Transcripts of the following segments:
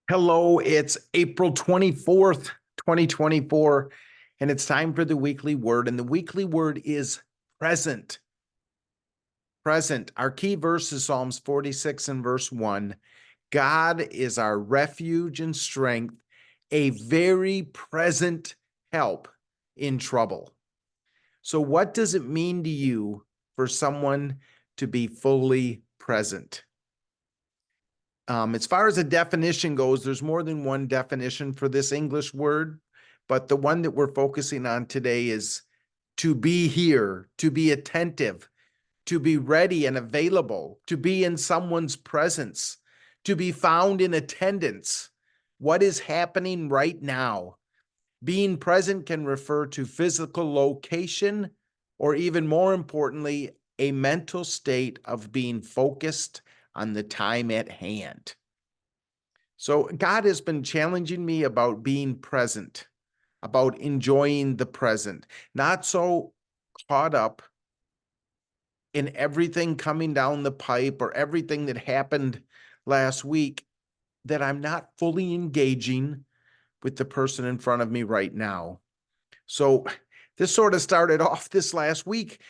Hello, it's April 24th, 2024, and it's time for the weekly word. And the weekly word is present. Present. Our key verse is Psalms 46 and verse 1. God is our refuge and strength, a very present help in trouble. So, what does it mean to you for someone to be fully present? As far as a definition goes, there's more than one definition for this English word, but the one that we're focusing on today is to be here, to be attentive, to be ready and available, to be in someone's presence, to be found in attendance. What is happening right now? Being present can refer to physical location, or even more importantly, a mental state of being focused on the time at hand. So God has been challenging me about being present, about enjoying the present, not so caught up in everything coming down the pipe or everything that happened last week that I'm not fully engaging with the person in front of me right now. So this sort of started off this last week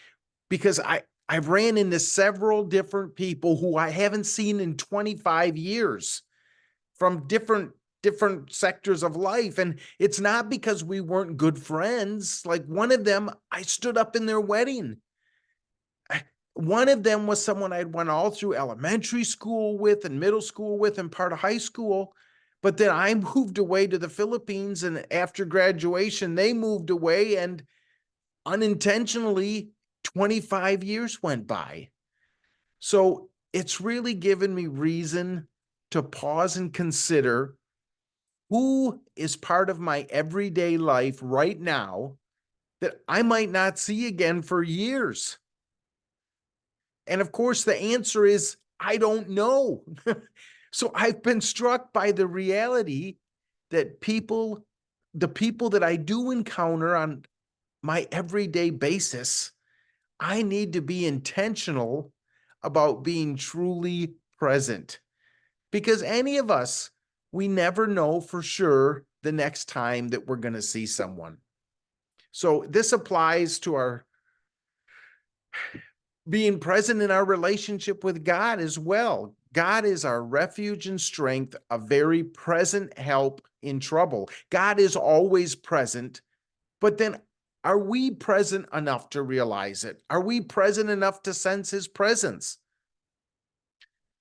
because I've ran into several different people who I haven't seen in 25 years from different sectors of life. And it's not because we weren't good friends. Like one of them, I stood up in their wedding. One of them was someone I'd went all through elementary school with and middle school with and part of high school. But then I moved away to the Philippines, and after graduation, they moved away, and unintentionally 25 years went by. So it's really given me reason to pause and consider who is part of my everyday life right now that I might not see again for years. And of course, the answer is I don't know. So I've been struck by the reality that the people that I do encounter on my everyday basis, I need to be intentional about being truly present. Because any of us, we never know for sure the next time that we're going to see someone. So this applies to our being present in our relationship with God as well. God is our refuge and strength, a very present help in trouble. God is always present, but then are we present enough to realize it? Are we present enough to sense his presence?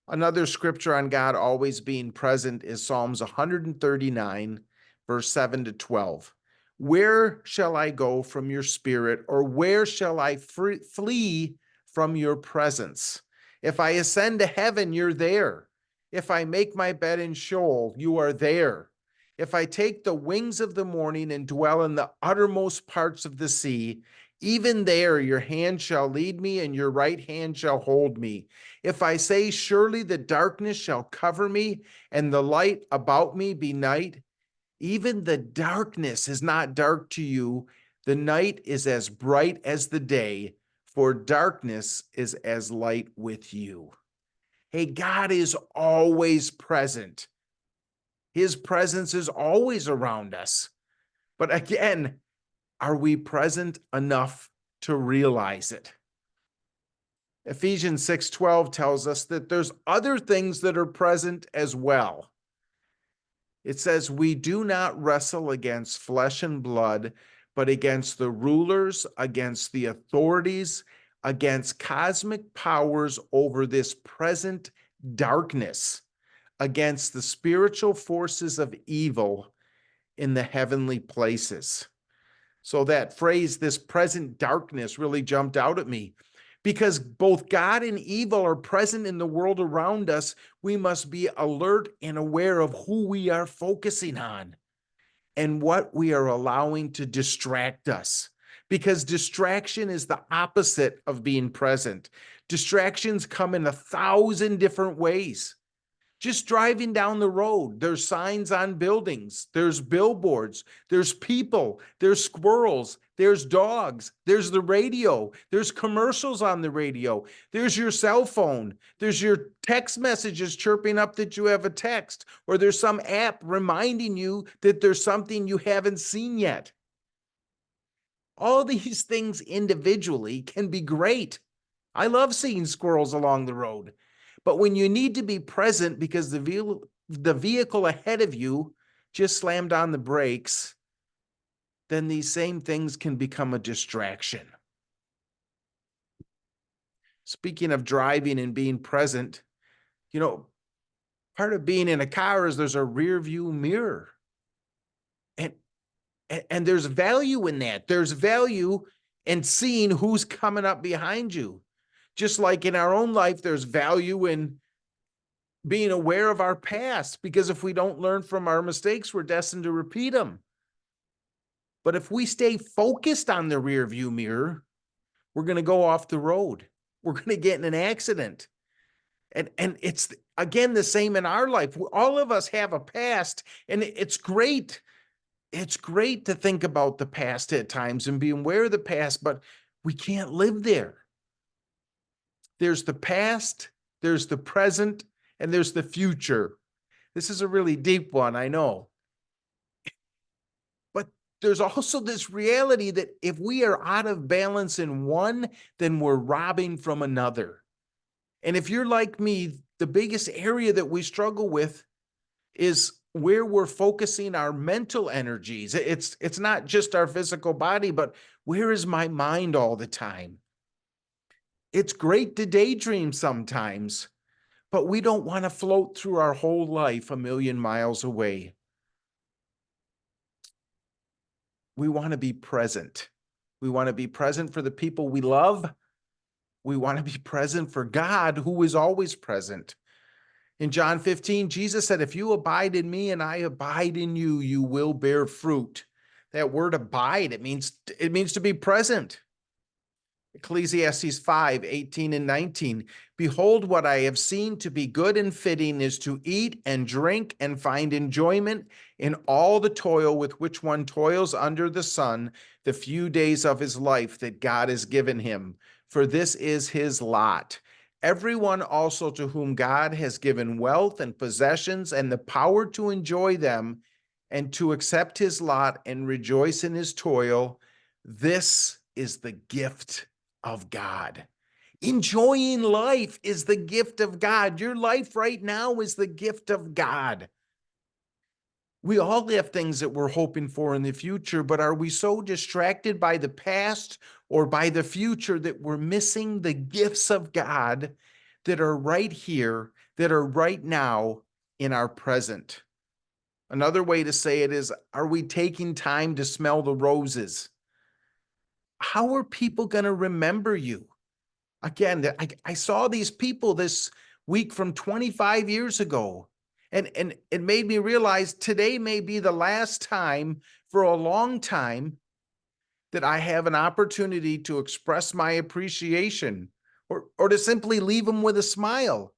Another scripture on God always being present is Psalms 139, verse 7 to 12. Where shall I go from your spirit, or where shall I flee from your presence? If I ascend to heaven, you're there. If I make my bed in Sheol, you are there. If I take the wings of the morning and dwell in the uttermost parts of the sea, even there your hand shall lead me, and your right hand shall hold me. If I say, surely the darkness shall cover me, and the light about me be night, even the darkness is not dark to you. The night is as bright as the day, for darkness is as light with you. Hey, God is always present. His presence is always around us. But again, are we present enough to realize it? Ephesians 6:12 tells us that there's other things that are present as well. It says, we do not wrestle against flesh and blood, but against the rulers, against the authorities, against cosmic powers over this present darkness, against the spiritual forces of evil in the heavenly places. So that phrase, this present darkness, really jumped out at me. Because both God and evil are present in the world around us, we must be alert and aware of who we are focusing on and what we are allowing to distract us. Because distraction is the opposite of being present. Distractions come in 1,000 different ways. Just driving down the road, there's signs on buildings, there's billboards, there's people, there's squirrels, there's dogs, there's the radio, there's commercials on the radio, there's your cell phone, there's your text messages chirping up that you have a text, or there's some app reminding you that there's something you haven't seen yet. All these things individually can be great. I love seeing squirrels along the road. But when you need to be present because the vehicle ahead of you just slammed on the brakes, then these same things can become a distraction. Speaking of driving and being present, part of being in a car is there's a rear view mirror. And there's value in that. There's value in seeing who's coming up behind you. Just like in our own life, there's value in being aware of our past, because if we don't learn from our mistakes, we're destined to repeat them. But if we stay focused on the rear view mirror, we're going to go off the road. We're going to get in an accident. And it's, again, the same in our life. All of us have a past, and it's great. It's great to think about the past at times and be aware of the past, but we can't live there. There's the past, there's the present, and there's the future. This is a really deep one, I know. But there's also this reality that if we are out of balance in one, then we're robbing from another. And if you're like me, the biggest area that we struggle with is where we're focusing our mental energies. It's not just our physical body, but where is my mind all the time? It's great to daydream sometimes, but we don't want to float through our whole life a million miles away. We want to be present. We want to be present for the people we love. We want to be present for God, who is always present. In John 15, Jesus said, if you abide in me and I abide in you, you will bear fruit. That word abide, it means to be present. Ecclesiastes 5:18-19. Behold, what I have seen to be good and fitting is to eat and drink and find enjoyment in all the toil with which one toils under the sun, the few days of his life that God has given him. For this is his lot. Everyone also to whom God has given wealth and possessions and the power to enjoy them and to accept his lot and rejoice in his toil, this is the gift of God. Enjoying life is the gift of God. Your life right now is the gift of God. We all have things that we're hoping for in the future, but are we so distracted by the past or by the future that we're missing the gifts of God that are right here, that are right now in our present? Another way to say it is, are we taking time to smell the roses? How are people going to remember you? Again, I saw these people this week from 25 years ago. And it made me realize today may be the last time for a long time that I have an opportunity to express my appreciation or to simply leave them with a smile.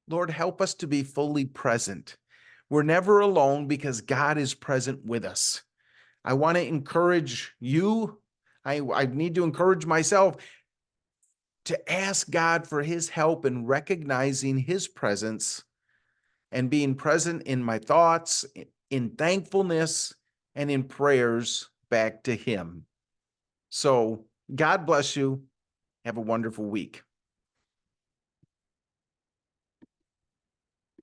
Lord, help us to be fully present. We're never alone because God is present with us. I want to encourage you. I need to encourage myself to ask God for his help in recognizing his presence and being present in my thoughts, in thankfulness, and in prayers back to him. So God bless you. Have a wonderful week.